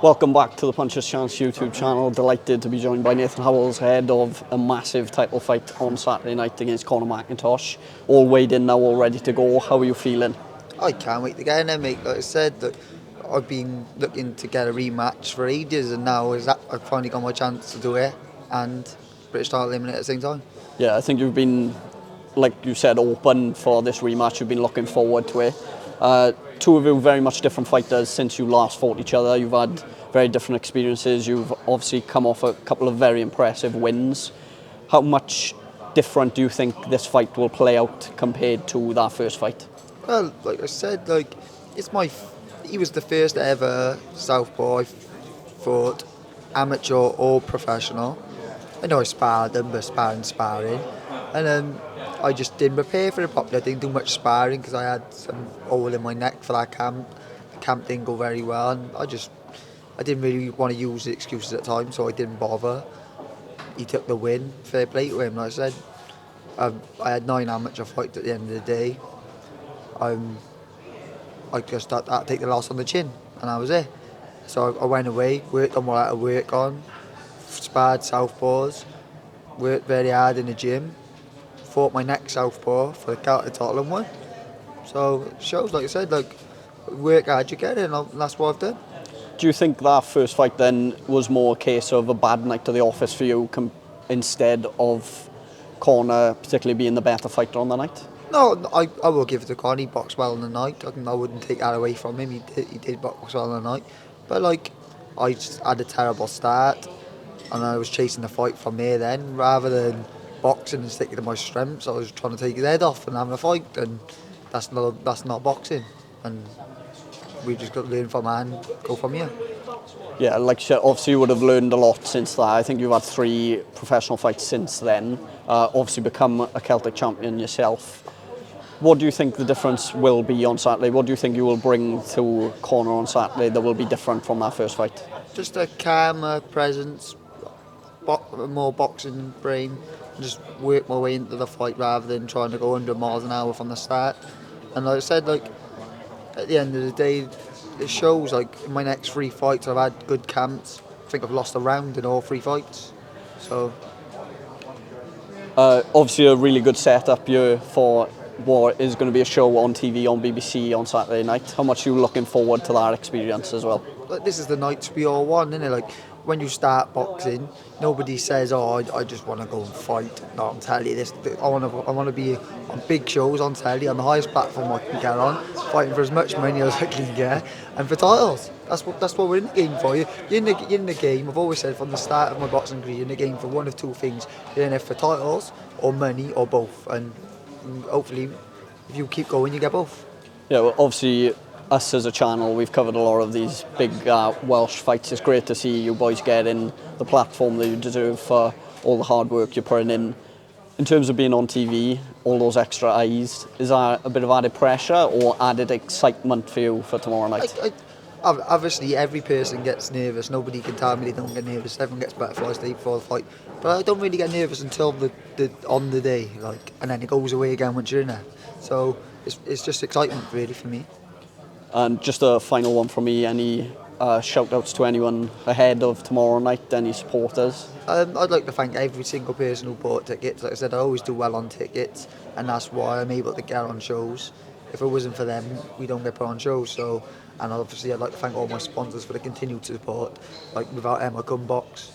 Welcome back to the Puncher's Chance YouTube channel. Delighted to be joined by Nathan Howells, head of a massive title fight on Saturday night against Conor Mcintosh. All weighed in now, all ready to go. How are you feeling? I can't wait to get in there, mate. Like I said, that I've been looking to get a rematch for ages, and now I've finally got my chance to do it, and British title eliminator at the same time. Yeah, I think you've been, like you said, open for this rematch. You've been looking forward to it. Two of you very much different fighters since you last fought each other. You've had very different experiences. You've obviously come off a couple of very impressive wins. How much different do you think this fight will play out compared to that first fight? Well, like I said, he was the first ever southpaw I fought, amateur or professional. I know I sparred him, but sparring. And then I just didn't prepare for it properly. I didn't do much sparring because I had some hole in my neck for that camp. The camp didn't go very well, and I didn't really want to use the excuses at the time, so I didn't bother. He took the win. Fair play to him. Like I said, I had 9 amateur fights at the end of the day. I just had to take the loss on the chin, and that was it. So I went away, worked on what I had to work on, sparred southpaws, worked very hard in the gym, fought my next southpaw for the Celtic title and won. So it shows, like I said, work hard you get it, and that's what I've done. Do you think that first fight then was more a case of a bad night to the office for you instead of Conor particularly being the better fighter on the night? No, I will give it to Conor. He boxed well on the night. I wouldn't take that away from him. He did box well on the night. But I just had a terrible start, and I was chasing the fight from there then, rather than boxing and sticking to my strengths. I was trying to take his head off and having a fight, and that's not boxing. And we just got to learn from that and go from here. Yeah, like you said, obviously you would have learned a lot since that. I think you've had 3 professional fights since then. Obviously become a Celtic champion yourself. What do you think the difference will be on Saturday? What do you think you will bring to Conor on Saturday that will be different from that first fight? Just a calmer presence, more boxing brain, and just work my way into the fight rather than trying to go 100 miles an hour from the start. And like I said, at the end of the day, it shows. In my next 3 fights, I've had good camps. I think I've lost a round in all 3 fights. So obviously a really good setup here for what is going to be a show on TV on BBC on Saturday night. How much are you looking forward to that experience as well? this is the nights we all want, isn't it? When you start boxing, nobody says, "Oh, I just want to go and fight." No, I'm telling you this. I want to be on big shows on telly, on the highest platform I can get on, fighting for as much money as I can get, and for titles. That's what we're in the game for. You're in the game. I've always said from the start of my boxing career, you're in the game for one of 2 things. You're in it for titles or money or both. And hopefully, if you keep going, you get both. Yeah, well, obviously, us as a channel, we've covered a lot of these big Welsh fights. It's great to see you boys getting the platform that you deserve for all the hard work you're putting in. In terms of being on TV, all those extra eyes, is that a bit of added pressure or added excitement for you for tomorrow night? Obviously, every person gets nervous. Nobody can tell me they don't get nervous. Everyone gets butterflies before the fight. But I don't really get nervous until on the day, and then it goes away again once you're in there. So it's just excitement, really, for me. And just a final one from me, any shout-outs to anyone ahead of tomorrow night, any supporters? I'd like to thank every single person who bought tickets. Like I said, I always do well on tickets, and that's why I'm able to get on shows. If it wasn't for them, we don't get put on shows. And obviously I'd like to thank all my sponsors for the continued support. Without them, I couldn't box.